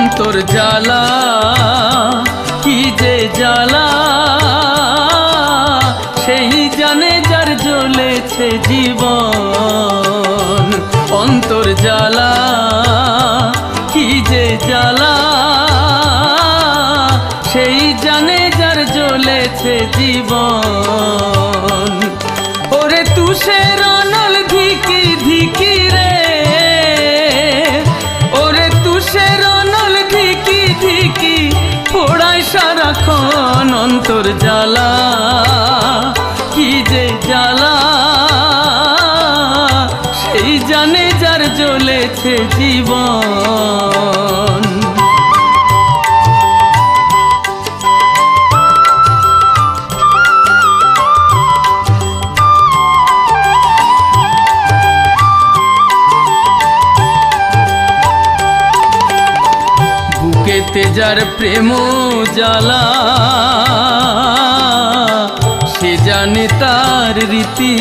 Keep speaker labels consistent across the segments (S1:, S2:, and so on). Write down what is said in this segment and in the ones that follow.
S1: অন্তর জ্বালা কি যে জ্বালা, সেই জানে যার জ্বলেছে জীবন। অন্তর জ্বালা কি যে জ্বালা, সেই জানে যার জ্বলেছে জীবন। ওরে তুষের অনল ধিকি ধিকি রে, ওরে তুষের অনল ধিকি ধিকি পোড়ায় সারাক্ষণ। অন্তর জ্বালা কি যে জ্বালা, সেই জানে যার জ্বলেছে জীবন। বুকেতে যার প্রেম জ্বালা, সে জানে তার রীতি।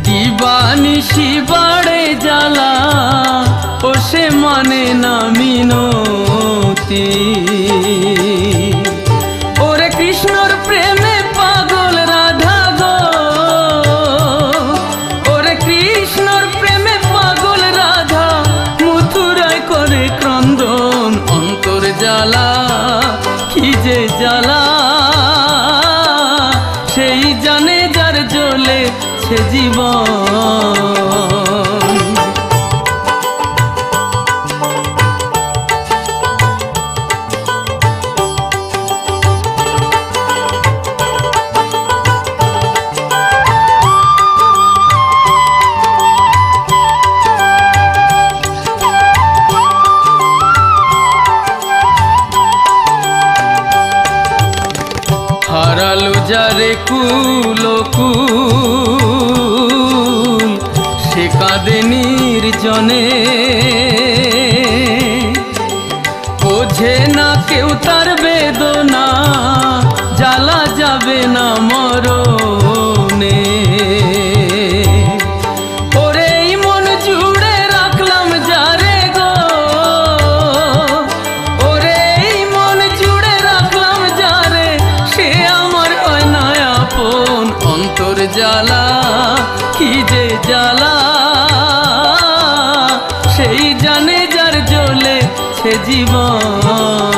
S1: দিবানিশি বাড়ে জ্বালা, ও সে মানে না মিনতি। ওরে কৃষ্ণর প্রেমে পাগল রাধা গো, ওরে কৃষ্ণর প্রেমে পাগল রাধা মথুরায় করে ক্রন্দন। অন্তর জ্বালা কি যে জ্বালা, সেই জানে যার জ্বলেছে জীবন। হারালো যারে কুল কুল, সে কাঁদে নির্জনে। বোঝে না কেউ তার বেদনা, জ্বালা যাবে না মরণে। ওরে এই মন জুড়ে রাখলাম যারে গো, ওরে এই মন জুড়ে রাখলাম যারে, সে আমার হয় না আপন। অন্তর জ্বালা কি যে জ্বালা, সেই জানে যার জ্বলেছে জীবন।